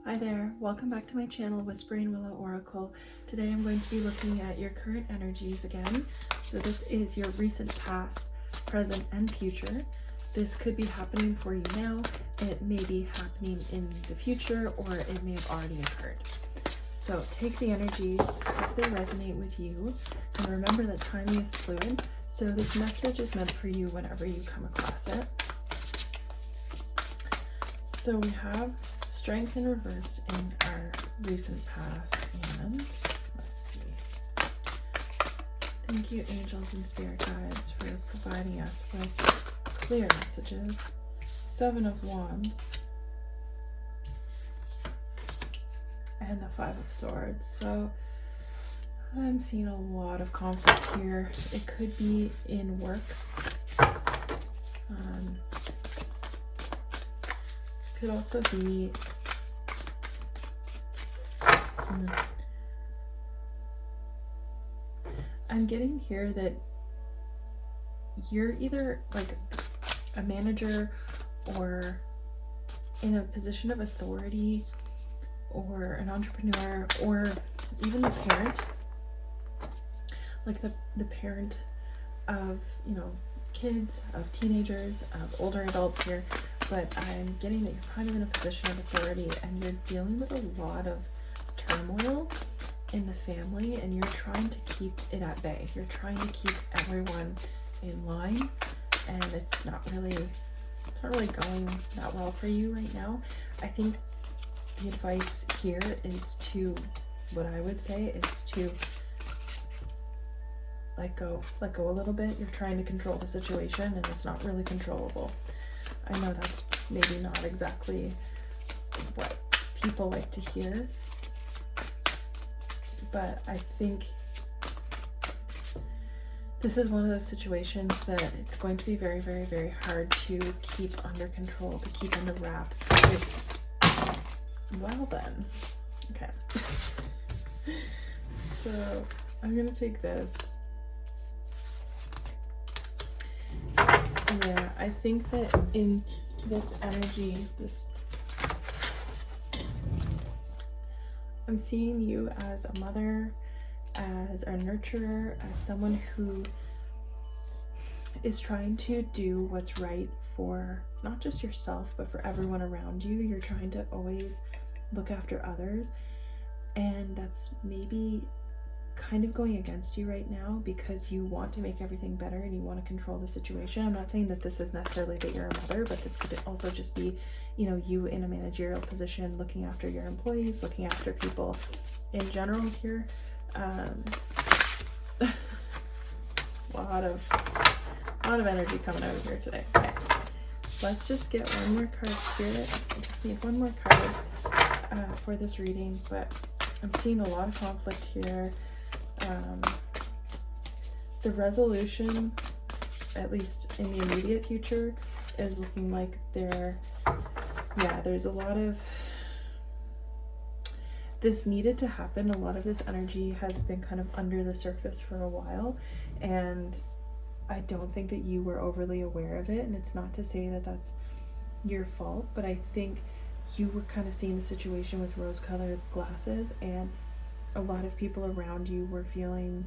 Hi there, welcome back to my channel, Whispering Willow Oracle. Today I'm going to be looking at your current energies again. So this is your recent past, present, and future. This could be happening for you now, it may be happening in the future, or it may have already occurred. So take the energies as they resonate with you, and remember that timing is fluid, so this message is meant for you whenever you come across it. So we have Strength in reverse in our recent past, and let's see. Thank you, angels and spirit guides, for providing us with clear messages. 7 of Wands and the 5 of Swords. So I'm seeing a lot of conflict here. It could be in work. This could also be I'm getting here that you're either like a manager or in a position of authority or an entrepreneur or even the parent, like the parent of, you know, kids, of teenagers, of older adults here, but I'm getting that you're kind of in a position of authority and you're dealing with a lot of turmoil in the family, and you're trying to keep it at bay. You're trying to keep everyone in line, and it's not really going that well for you right now. I think the advice here is to, what I would say is to let go a little bit. You're trying to control the situation and it's not really controllable. I know that's maybe not exactly what people like to hear, but I think this is one of those situations that it's going to be very, very, very hard to keep under control, to keep under wraps. Well then, okay. So I'm gonna take this. Yeah, I think that in this energy, I'm seeing you as a mother, as a nurturer, as someone who is trying to do what's right for not just yourself, but for everyone around you. You're trying to always look after others, and that's maybe kind of going against you right now because you want to make everything better and you want to control the situation. I'm not saying that this is necessarily that you're a mother, but this could also just be, you know, you in a managerial position, looking after your employees, looking after people in general here. A lot of energy coming out of here today. Okay, let's just get one more card, Spirit. I just need one more card for this reading, but I'm seeing a lot of conflict here. The resolution, at least in the immediate future, is looking like there's a lot of this needed to happen. A lot of this energy has been kind of under the surface for a while, and I don't think that you were overly aware of it, and it's not to say that that's your fault, but I think you were kind of seeing the situation with rose-colored glasses, and a lot of people around you were feeling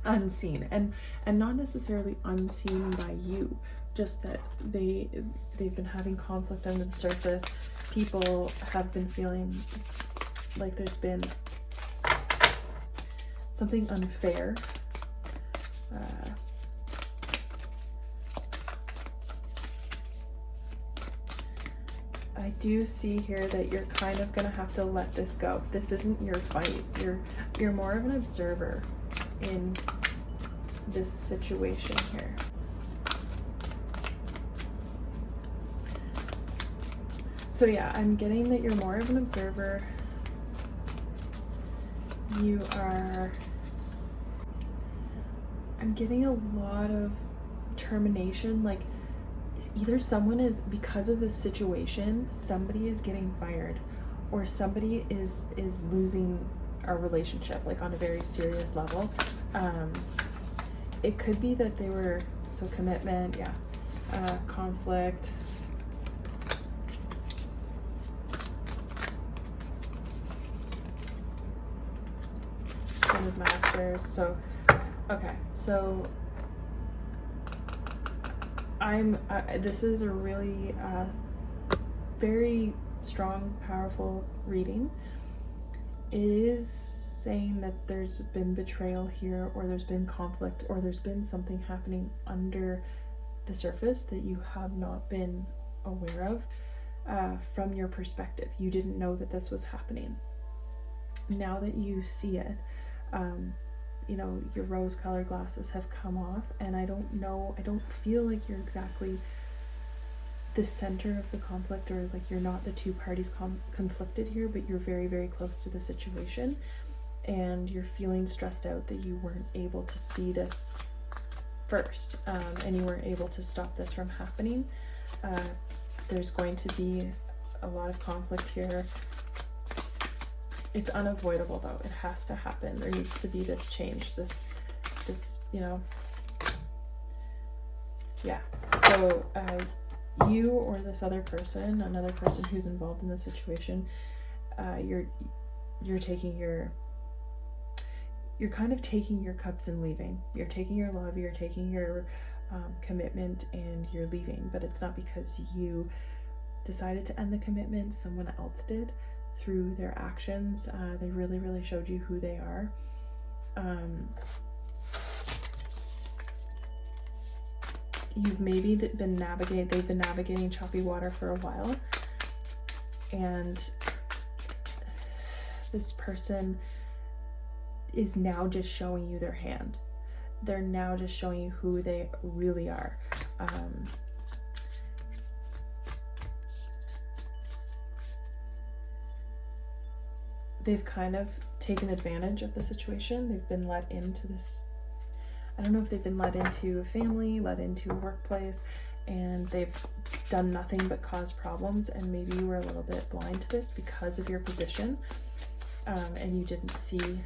unseen, and not necessarily unseen by you, just that they've been having conflict under the surface. People have been feeling like there's been something unfair. I do see here that you're kind of gonna have to let this go. This isn't your fight. You're more of an observer in this situation here. So yeah, I'm getting that you're more of an observer. I'm getting a lot of termination, like either someone is, because of this situation, somebody is getting fired or somebody is losing a relationship, like on a very serious level. It could be that they were, so commitment, conflict, Ten of Masters. So, okay, so this is a really very strong, powerful reading. It is saying that there's been betrayal here, or there's been conflict, or there's been something happening under the surface that you have not been aware of from your perspective. You didn't know that this was happening. Now that you see it, you know, your rose-colored glasses have come off, and I don't feel like you're exactly the center of the conflict, or like you're not the two parties conflicted here, but you're very, very close to the situation, and you're feeling stressed out that you weren't able to see this first, and you weren't able to stop this from happening. There's going to be a lot of conflict here. It's unavoidable though. It has to happen. There needs to be this change, this, you know, yeah. So you or this other person, another person who's involved in the situation, you're kind of taking your cups and leaving. You're taking your love, you're taking your commitment, and you're leaving. But it's not because you decided to end the commitment. Someone else did. Through their actions, they really, really showed you who they are. They've been navigating choppy water for a while, and this person is now just showing you their hand. They're now just showing you who they really are. They've kind of taken advantage of the situation. They've been let into this, I don't know if they've been let into a family, let into a workplace, and they've done nothing but cause problems, and maybe you were a little bit blind to this because of your position, and you didn't see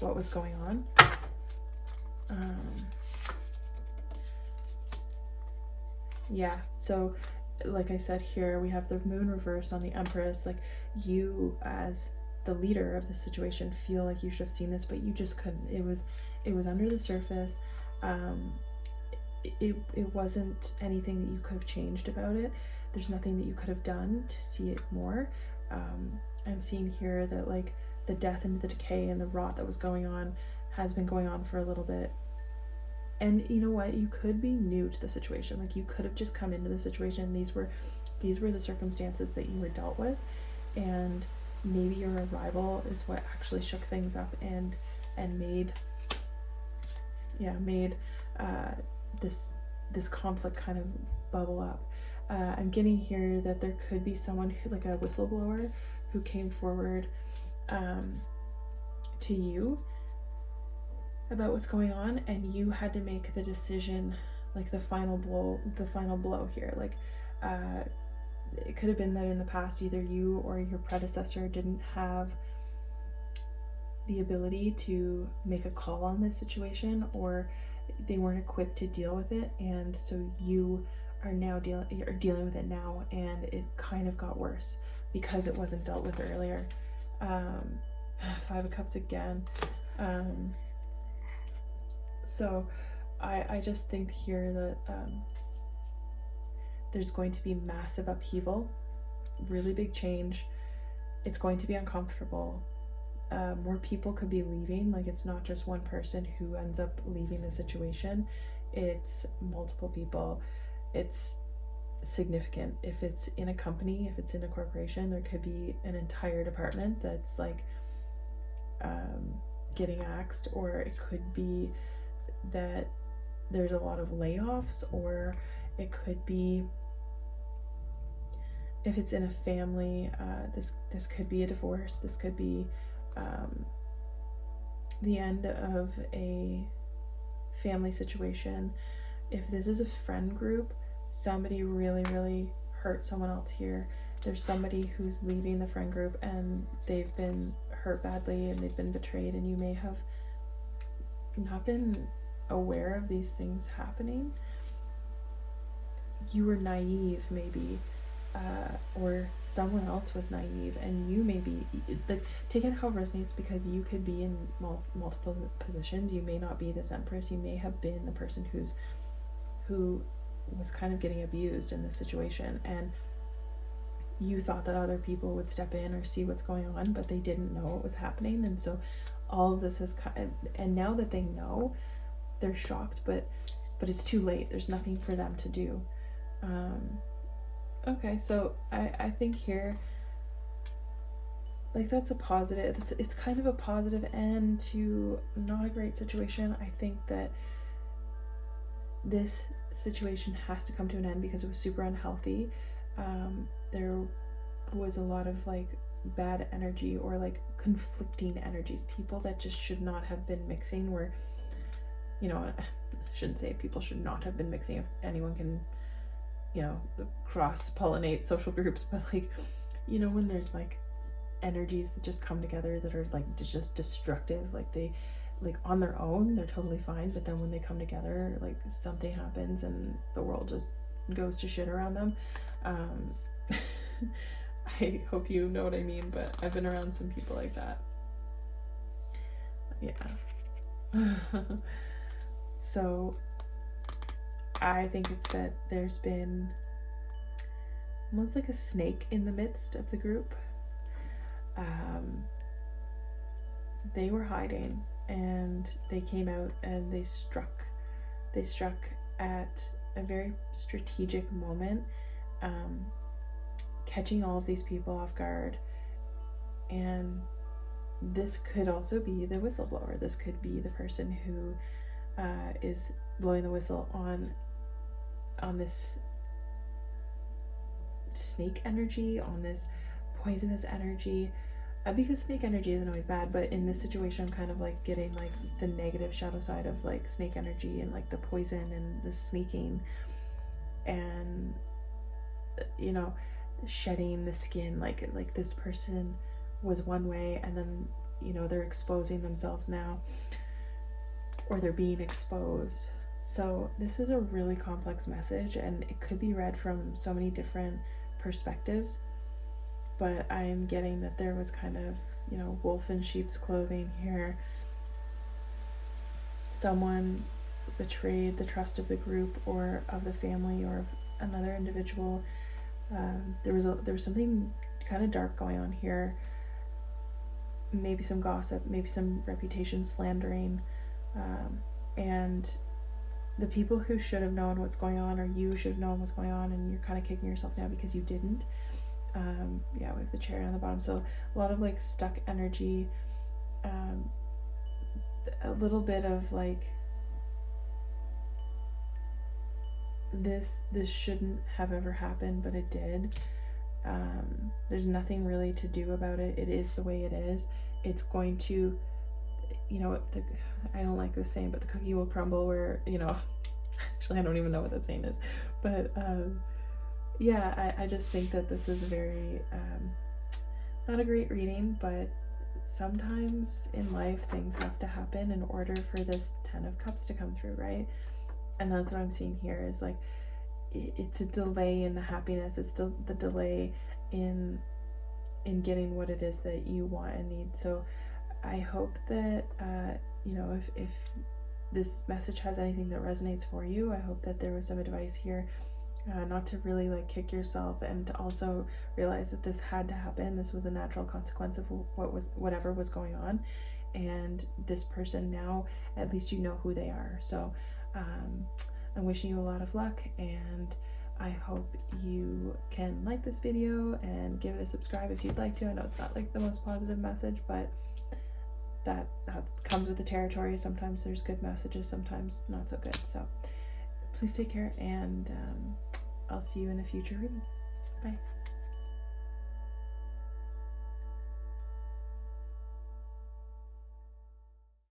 what was going on. Yeah, so like I said here, we have the moon reverse on the Empress. Like, you as the leader of the situation feel like you should have seen this, but you just couldn't. It was under the surface. It wasn't anything that you could have changed about it. There's nothing that you could have done to see it more. I'm seeing here that like the death and the decay and the rot that was going on has been going on for a little bit. And you know what? You could be new to the situation. Like, you could have just come into the situation. These were the circumstances that you were dealt with, and maybe your arrival is what actually shook things up and made this conflict kind of bubble up. I'm getting here that there could be someone who, like a whistleblower, who came forward to you about what's going on, and you had to make the decision, like the final blow here. Like, it could have been that in the past either you or your predecessor didn't have the ability to make a call on this situation, or they weren't equipped to deal with it, and so you are now dealing with it now, and it kind of got worse because it wasn't dealt with earlier. Five of Cups again. So I just think here that there's going to be massive upheaval, really big change. It's going to be uncomfortable. More people could be leaving. Like, it's not just one person who ends up leaving the situation. It's multiple people. It's significant. If it's in a company, if it's in a corporation, there could be an entire department that's like getting axed, or it could be that there's a lot of layoffs, or it could be, if it's in a family, this could be a divorce. This could be the end of a family situation. If this is a friend group, somebody really, really hurt someone else here. There's somebody who's leaving the friend group and they've been hurt badly and they've been betrayed, and you may have not been aware of these things happening. You were naive maybe or someone else was naive, and you may be, like, take it how it resonates, because you could be in multiple positions. You may not be this empress. You may have been the person who was kind of getting abused in this situation, and you thought that other people would step in or see what's going on, but they didn't know what was happening. And so all of this has and now that they know, they're shocked, but it's too late. There's nothing for them to do. Okay, so I think here, like, that's a positive, it's kind of a positive end to not a great situation. I think that this situation has to come to an end because it was super unhealthy. There was a lot of like bad energy, or like conflicting energies, people that just should not have been mixing, where, you know, I shouldn't say people should not have been mixing, if anyone can, you know, cross-pollinate social groups, but like, you know, when there's like energies that just come together that are like just destructive, like they, like on their own they're totally fine, but then when they come together, like something happens and the world just goes to shit around them. I hope you know what I mean, but I've been around some people like that. Yeah. So I think it's that there's been almost like a snake in the midst of the group. They were hiding, and they came out and they struck at a very strategic moment, catching all of these people off guard. And this could also be the whistleblower. This could be the person who is blowing the whistle on this snake energy, on this poisonous energy, because snake energy isn't always bad, but in this situation I'm kind of like getting like the negative shadow side of like snake energy, and like the poison and the sneaking, and, you know, shedding the skin, like this person was one way, and then, you know, they're exposing themselves now, or they're being exposed. So this is a really complex message, and it could be read from so many different perspectives, but I'm getting that there was kind of, you know, wolf in sheep's clothing here. Someone betrayed the trust of the group, or of the family, or of another individual. There was something kind of dark going on here. Maybe some gossip, maybe some reputation slandering, and the people who should have known what's going on, or you should have known what's going on, and you're kind of kicking yourself now because you didn't. Yeah, we have the cherry on the bottom. So a lot of like stuck energy, a little bit of like, this shouldn't have ever happened, but it did. There's nothing really to do about it. It is the way it is. It's going to, you know, I don't like this saying, but the cookie will crumble, where, you know, actually I don't even know what that saying is, but yeah, I just think that this is very not a great reading, but sometimes in life things have to happen in order for this 10 of Cups to come through, right? And that's what I'm seeing here, is like it's a delay in the happiness. It's still the delay in getting what it is that you want and need. So I hope that you know, if this message has anything that resonates for you, I hope that there was some advice here, not to really like kick yourself, and to also realize that this had to happen. This was a natural consequence of whatever was going on, and this person now, at least you know who they are. So I'm wishing you a lot of luck, and I hope you can like this video and give it a subscribe if you'd like to. I know it's not like the most positive message, but that comes with the territory. Sometimes there's good messages, sometimes not so good. So please take care, and I'll see you in a future reading. Bye.